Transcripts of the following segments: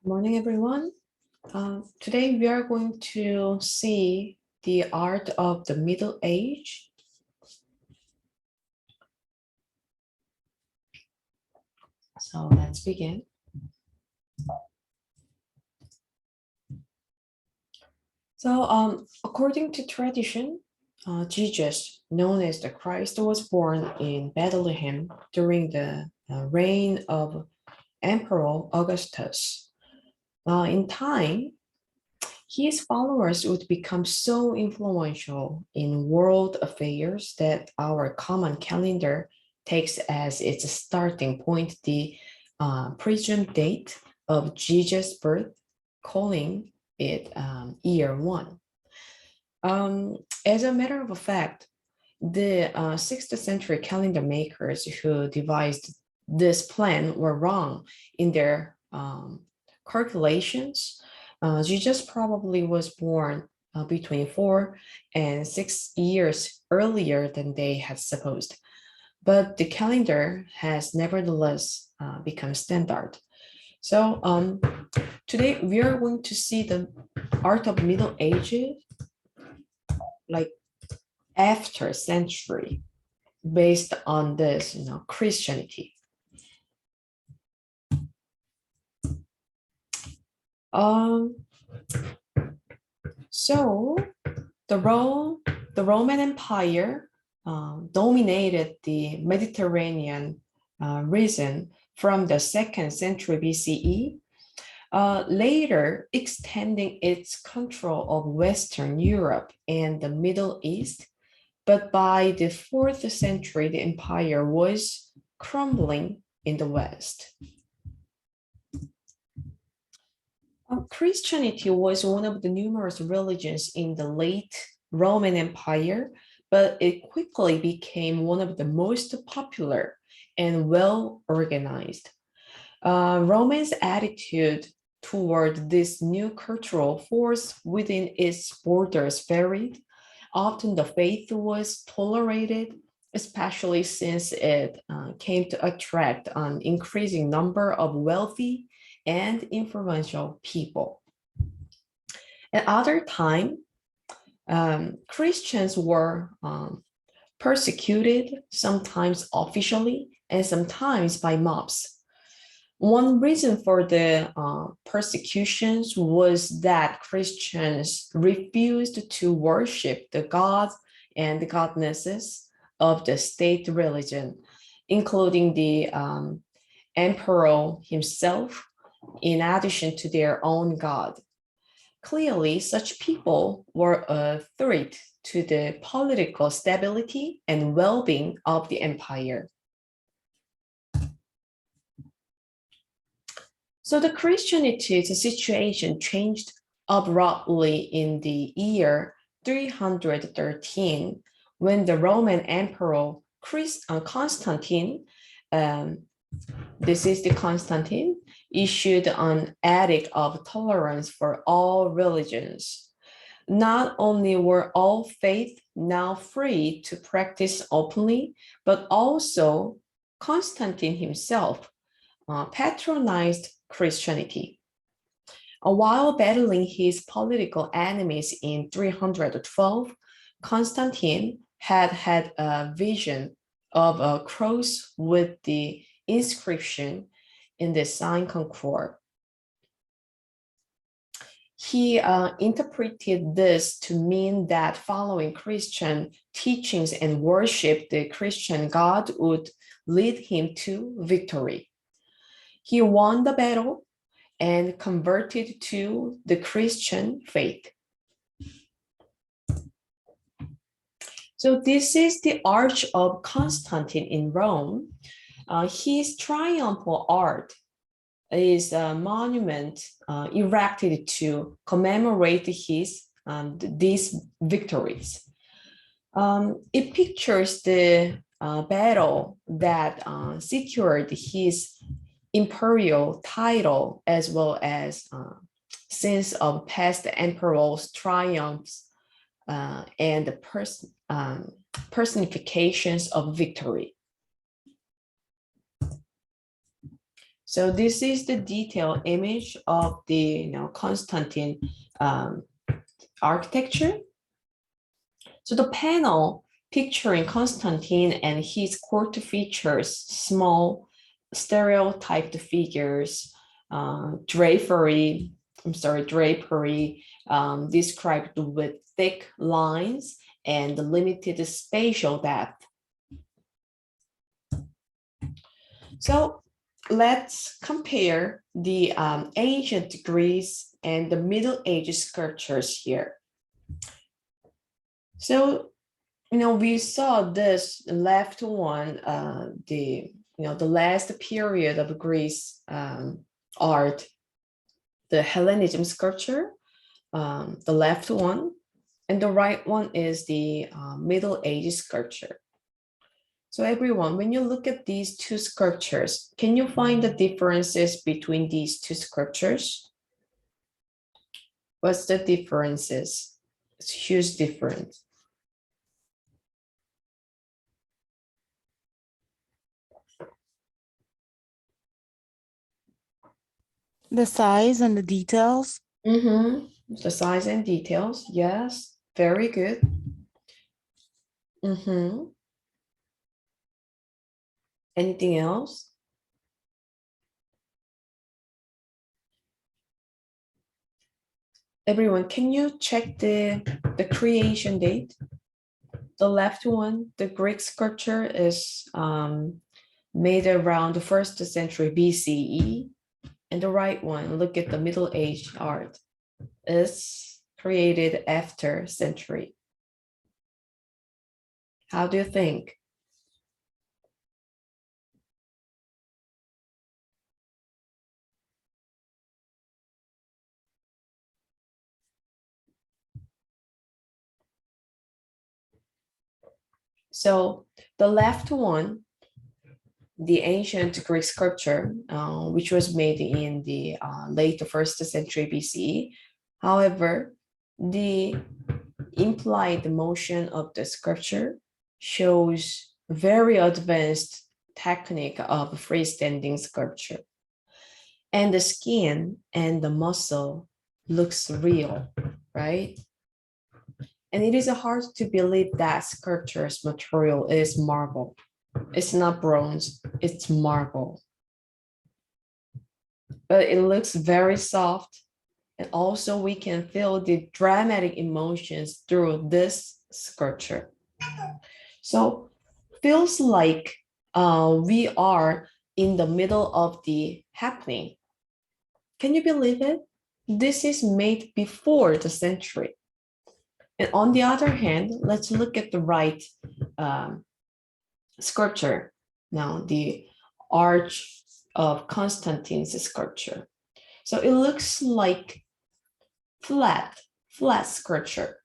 Morning, everyone. Today we are going to see the art of the Middle Age. So let's begin. So according to tradition, Jesus, known as the Christ, was born in Bethlehem during the reign of Emperor Augustus. In time, his followers would become so influential in world affairs that our common calendar takes as its starting point the presumed date of Jesus' birth, calling it year one. As a matter of fact, the 6th century calendar makers who devised this plan were wrong in their calculations. Jesus probably was born between 4 and 6 years earlier than they had supposed. But the calendar has nevertheless become standard. So today we are going to see the art of Middle Ages, like after century, based on this, Christianity. Um, so the Roman Empire dominated the Mediterranean region from the 2nd century BCE, later extending its control of Western Europe and the Middle East. But by the 4th century, the empire was crumbling in the West. Christianity was one of the numerous religions in the late Roman Empire, but it quickly became one of the most popular and well-organized. Romans' attitude toward this new cultural force within its borders varied. Often the faith was tolerated, especially since it came to attract an increasing number of wealthy and influential people. At other time, Christians were persecuted, sometimes officially and sometimes by mobs. One reason for the persecutions was that Christians refused to worship the gods and the goddesses of the state religion, including the emperor himself, in addition to their own god. Clearly, such people were a threat to the political stability and well-being of the empire. So the Christianity's situation changed abruptly in the year 313 when the Roman Emperor Constantine, this is the Constantine, issued an edict of tolerance for all religions. Not only were all faiths now free to practice openly, but also Constantine himself patronized Christianity. While battling his political enemies in 312, Constantine had a vision of a cross with the inscription in the Sign Concord. He interpreted this to mean that following Christian teachings and worship the Christian God would lead him to victory. He won the battle and converted to the Christian faith. So this is the Arch of Constantine in Rome. His triumphal arch is a monument erected to commemorate these victories. It pictures the battle that secured his imperial title, as well as scenes of past emperors' triumphs and the personifications of victory. So this is the detailed image of the Constantine architecture. So the panel picturing Constantine and his court features small stereotyped figures, drapery described with thick lines and limited spatial depth. So let's compare the ancient Greece and the Middle Age sculptures here. So, we saw this left one, the last period of Greece art, the Hellenism sculpture, the left one, and the right one is the Middle Age sculpture. So everyone, when you look at these two sculptures, can you find the differences between these two sculptures? What's the differences? It's huge difference. The size and the details. The size and details, yes, very good. Anything else? Everyone, can you check the creation date? The left one, the Greek sculpture is made around the 1st century BCE. And the right one, look at the Middle Age art, is created after century. How do you think? So the left one, the ancient Greek sculpture, which was made in the late 1st century BCE. However, the implied motion of the sculpture shows very advanced technique of freestanding sculpture. And the skin and the muscle looks real, right? And it is hard to believe that sculpture's material is marble. It's not bronze, it's marble. But it looks very soft. And also we can feel the dramatic emotions through this sculpture. So feels like we are in the middle of the happening. Can you believe it? This is made before the century. And on the other hand, let's look at the right sculpture. Now, the Arch of Constantine's sculpture. So it looks like flat sculpture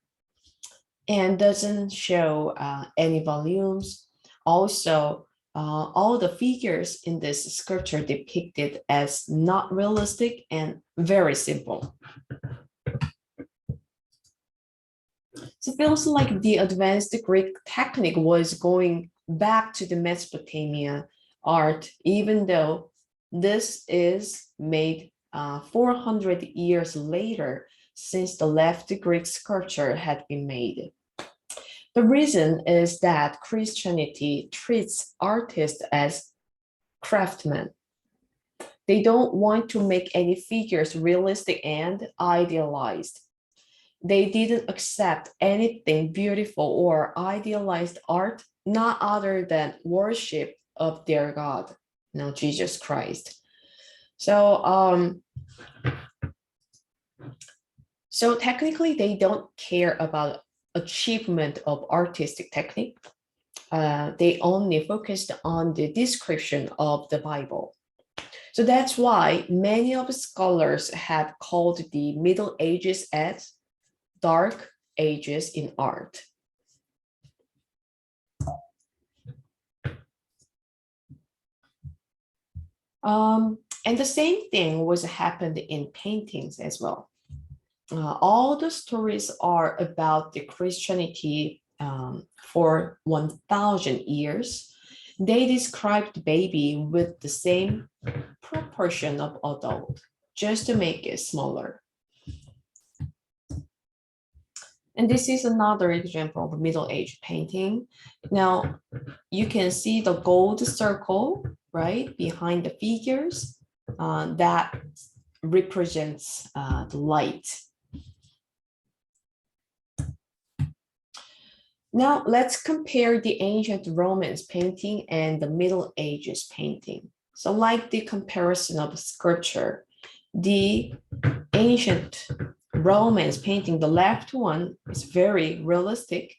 and doesn't show any volumes. Also, all the figures in this sculpture depicted as not realistic and very simple. So it feels like the advanced Greek technique was going back to the Mesopotamia art, even though this is made 400 years later since the left Greek sculpture had been made. The reason is that Christianity treats artists as craftsmen. They don't want to make any figures realistic and idealized. They didn't accept anything beautiful or idealized art, not other than worship of their God, Jesus Christ. So technically, they don't care about achievement of artistic technique. They only focused on the description of the Bible. So that's why many of the scholars have called the Middle Ages as Dark Ages in art. And the same thing was happened in paintings as well. All the stories are about the Christianity for 1,000 years. They described the baby with the same proportion of adult, just to make it smaller. And this is another example of Middle Age painting. Now, you can see the gold circle, right, behind the figures that represents the light. Now, let's compare the ancient Romans painting and the Middle Ages painting. So like the comparison of sculpture, the ancient Romans painting, the left one is very realistic,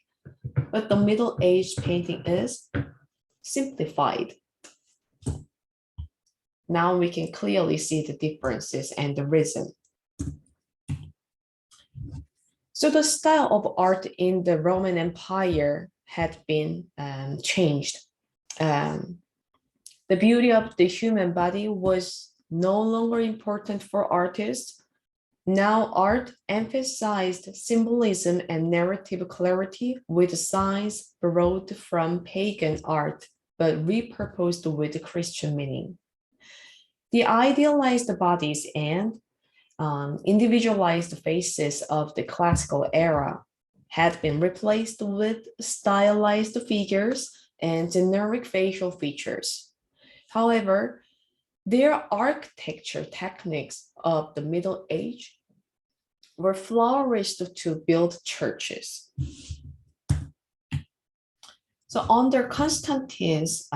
but the Middle Age painting is simplified. Now we can clearly see the differences and the reason. So the style of art in the Roman Empire had been changed. The beauty of the human body was no longer important for artists. Now art emphasized symbolism and narrative clarity with signs borrowed from pagan art, but repurposed with Christian meaning. The idealized bodies and individualized faces of the classical era had been replaced with stylized figures and generic facial features. However, their architecture techniques of the Middle Age were flourished to build churches. So under Constantine's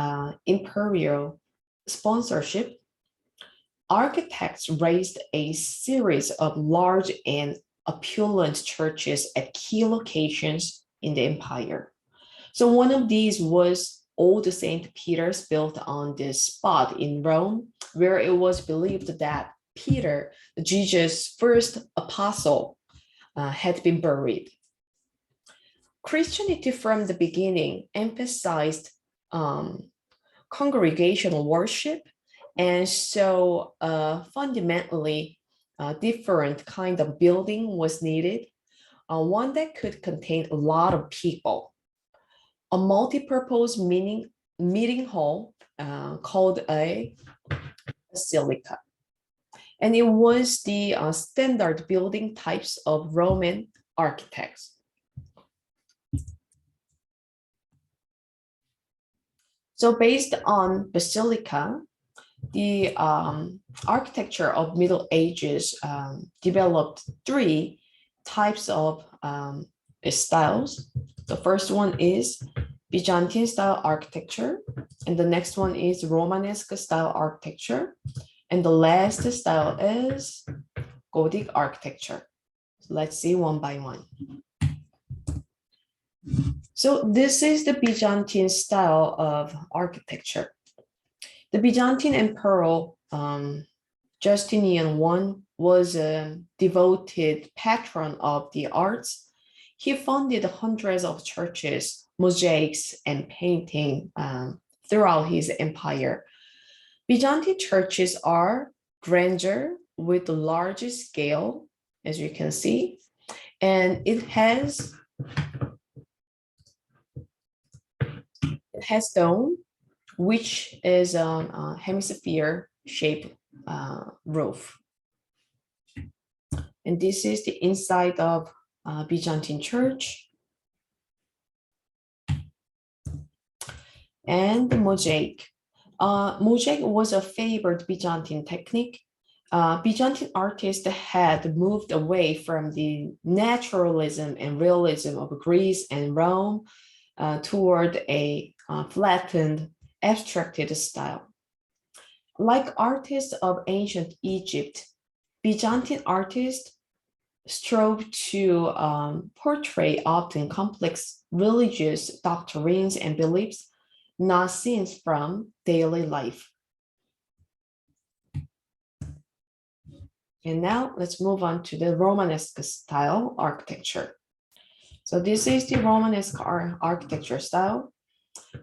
imperial sponsorship, architects raised a series of large and opulent churches at key locations in the empire. So one of these was Old St. Peter's, built on this spot in Rome, where it was believed that Peter, Jesus' first apostle, had been buried. Christianity from the beginning emphasized congregational worship, and so fundamentally different kind of building was needed, one that could contain a lot of people. A multi-purpose meeting hall called a basilica. And it was the standard building types of Roman architects. So based on basilica, the architecture of Middle Ages developed three types of styles. The first one is Byzantine style architecture, and the next one is Romanesque style architecture, and the last style is Gothic architecture. Let's see one by one. So this is the Byzantine style of architecture. The Byzantine Emperor Justinian I was a devoted patron of the arts. He funded hundreds of churches, mosaics, and painting throughout his empire. Byzantine churches are grandeur with the largest scale, as you can see, and it has dome, which is a hemisphere-shaped roof. And this is the inside of Byzantine church. And the mosaic. Mosaic was a favored Byzantine technique. Byzantine artists had moved away from the naturalism and realism of Greece and Rome toward a flattened, abstracted style. Like artists of ancient Egypt, Byzantine artists strove to portray often complex religious doctrines and beliefs, not scenes from daily life. And now let's move on to the Romanesque style architecture. So this is the Romanesque architecture style.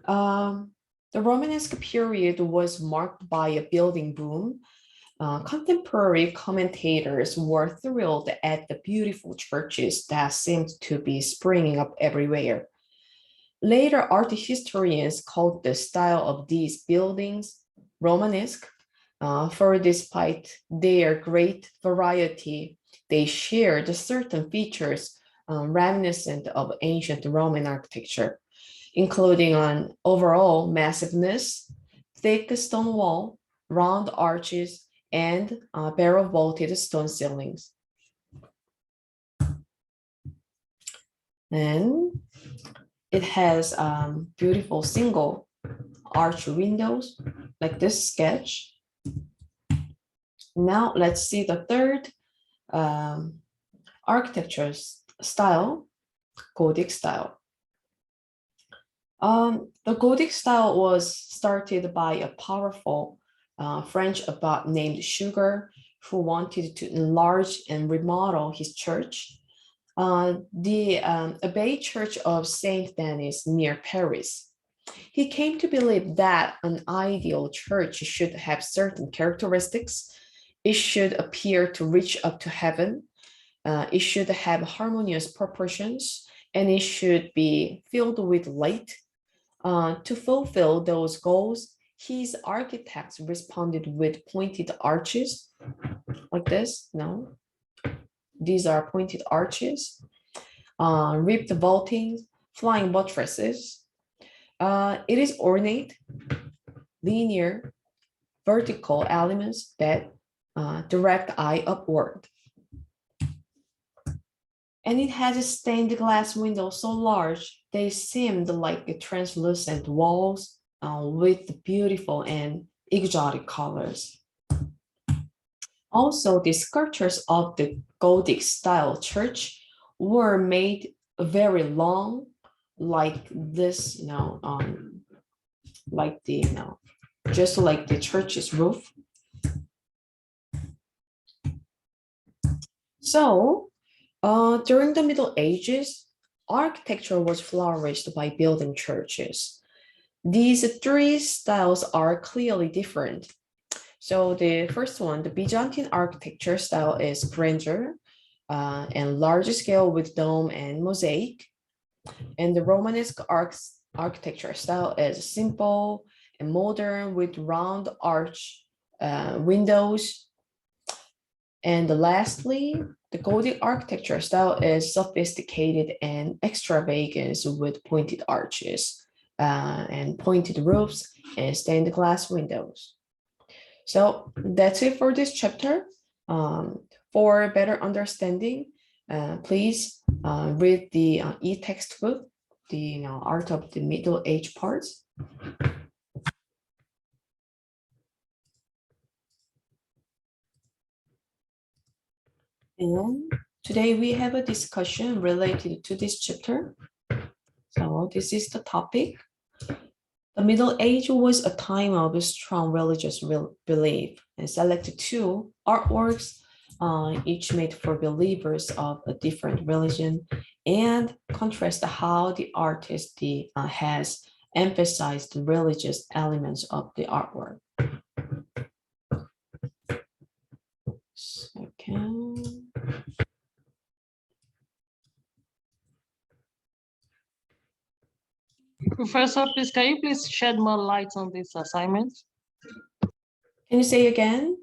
The Romanesque period was marked by a building boom. Contemporary commentators were thrilled at the beautiful churches that seemed to be springing up everywhere. Later art historians called the style of these buildings Romanesque, for despite their great variety, they shared certain features reminiscent of ancient Roman architecture, including an overall massiveness, thick stone wall, round arches, and barrel vaulted stone ceilings. And it has beautiful single arch windows like this sketch. Now let's see the third architecture style, Gothic style. The Gothic style was started by a powerful French abbot named Suger, who wanted to enlarge and remodel his church. The Abbey Church of Saint Denis near Paris. He came to believe that an ideal church should have certain characteristics. It should appear to reach up to heaven. It should have harmonious proportions, and it should be filled with light. To fulfill those goals, his architects responded with pointed arches like this. No, these are pointed arches, ribbed vaulting, flying buttresses. It is ornate, linear, vertical elements that direct eye upward. And it has a stained glass window so large they seemed like translucent walls with beautiful and exotic colors. Also, the sculptures of the Gothic style church were made very long, like this, like the, just like the church's roof. So, during the Middle Ages, architecture was flourished by building churches. These three styles are clearly different. So the first one, the Byzantine architecture style is grandeur and large scale with dome and mosaic. And the Romanesque architecture style is simple and modern with round arch windows. And lastly, the Gothic architecture style is sophisticated and extravagant with pointed arches and pointed roofs and stained glass windows. So that's it for this chapter. For better understanding, please read the e-textbook, the Art of the Middle Age parts. And today we have a discussion related to this chapter. So this is the topic. The Middle Age was a time of strong religious belief, and selected two artworks, each made for believers of a different religion, and contrast how the artist has emphasized the religious elements of the artwork. Second. Professor, please, can you please shed more light on this assignment? Can you say again?